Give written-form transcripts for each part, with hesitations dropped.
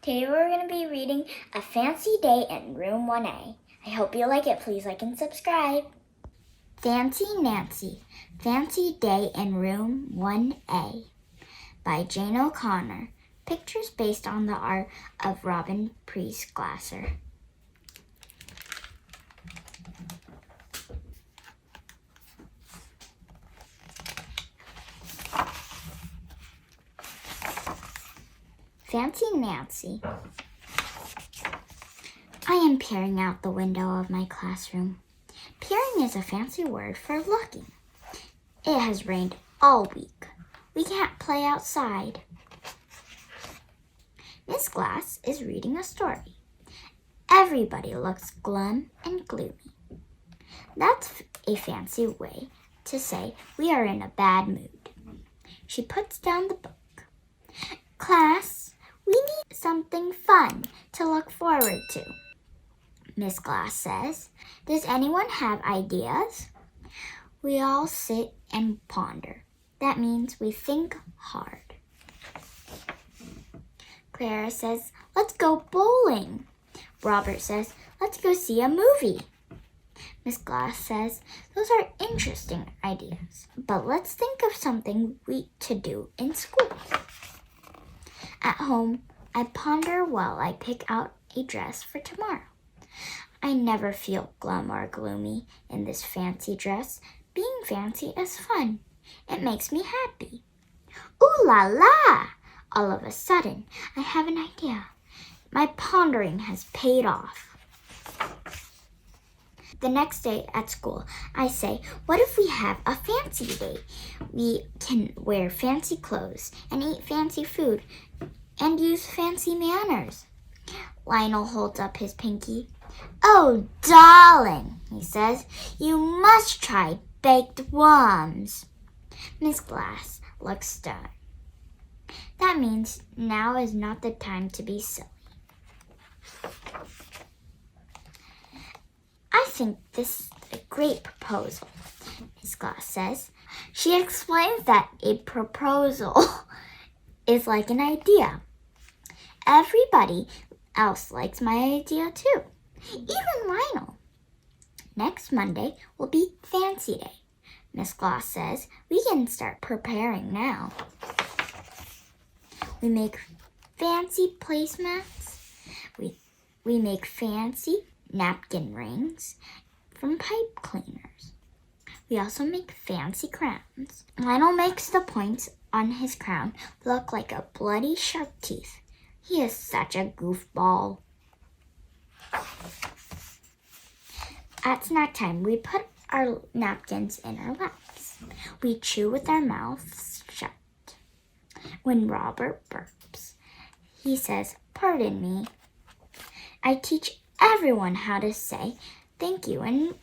Today we're going to be reading A Fancy Day in Room 1A. I hope you like it. Please like and subscribe. Fancy Nancy, Fancy Day in Room 1A by Jane O'Connor. Pictures based on the art of Preiss. Fancy Nancy. I am peering out the window of my classroom. Peering is a fancy word for looking. It has rained all week. We can't play outside. Miss Glass is reading a story. Everybody looks glum and gloomy. That's a fancy way to say we are in a bad mood. She puts down the book. Class, we need something fun to look forward to. Miss Glass says, does anyone have ideas? We all sit and ponder. That means we think hard. Clara says, let's go bowling. Robert says, let's go see a movie. Miss Glass says, those are interesting ideas, but let's think of something to do in school. At home, I ponder while I pick out a dress for tomorrow. I never feel glum or gloomy in this fancy dress. Being fancy is fun. It makes me happy. Ooh la la! All of a sudden, I have an idea. My pondering has paid off. The next day at school, I say, what if we have a fancy day? We can wear fancy clothes and eat fancy food and use fancy manners. Lionel holds up his pinky. Oh, darling, he says, you must try baked worms. Miss Glass looks stern. That means now is not the time to be silly. I think this is a great proposal, Miss Glass says. She explains that a proposal is like an idea. Everybody else likes my idea too, even Lionel. Next Monday will be Fancy Day. Miss Glass says we can start preparing now. We make fancy placemats. We make fancy napkin rings from pipe cleaners. We also make fancy crowns. Lionel makes the points on his crown look like a bloody shark teeth. He is such a goofball. At snack time, we put our napkins in our laps. We chew with our mouths shut. When Robert burps, he says, pardon me. I teach everyone how to say thank you in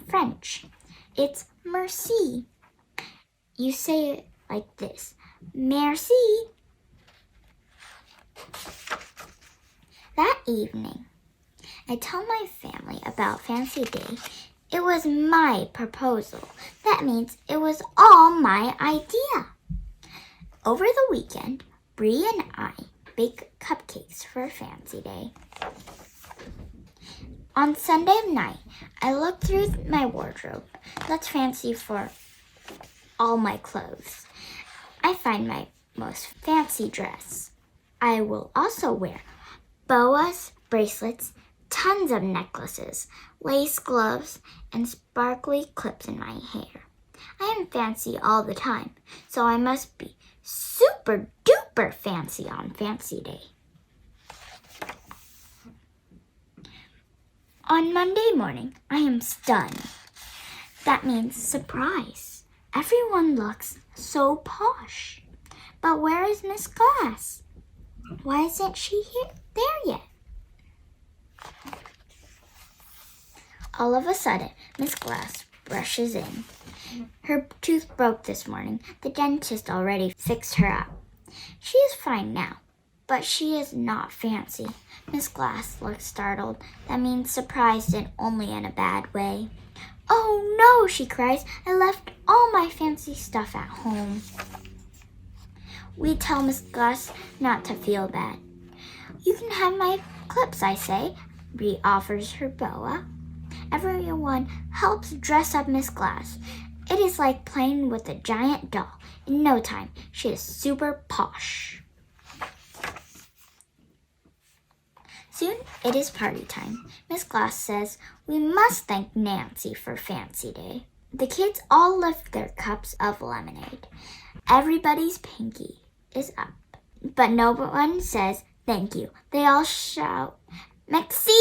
French. It's merci. You say it like this, merci. That evening, I tell my family about Fancy Day. It was my proposal. That means it was all my idea. Over the weekend, Bree and I bake cupcakes for Fancy Day. On Sunday night, I look through my wardrobe. That's fancy for all my clothes. I find my most fancy dress. I will also wear boas, bracelets, tons of necklaces, lace gloves, and sparkly clips in my hair. I am fancy all the time, so I must be super duper fancy on Fancy Day. On Monday morning, I am stunned. That means surprise. Everyone looks so posh. But where is Miss Glass? Why isn't she there yet? All of a sudden, Miss Glass rushes in. Her tooth broke this morning. The dentist already fixed her up. She is fine now, but she is not fancy. Miss Glass looks startled. That means surprised and only in a bad way. Oh no, she cries. I left all my fancy stuff at home. We tell Miss Glass not to feel bad. You can have my clips, I say. Bree offers her boa. Everyone helps dress up Miss Glass. It is like playing with a giant doll. In no time, she is super posh. Soon it is party time. Miss Glass says, "We must thank Nancy for Fancy Day." The kids all lift their cups of lemonade. Everybody's pinky is up, but no one says thank you. They all shout, "Merci!"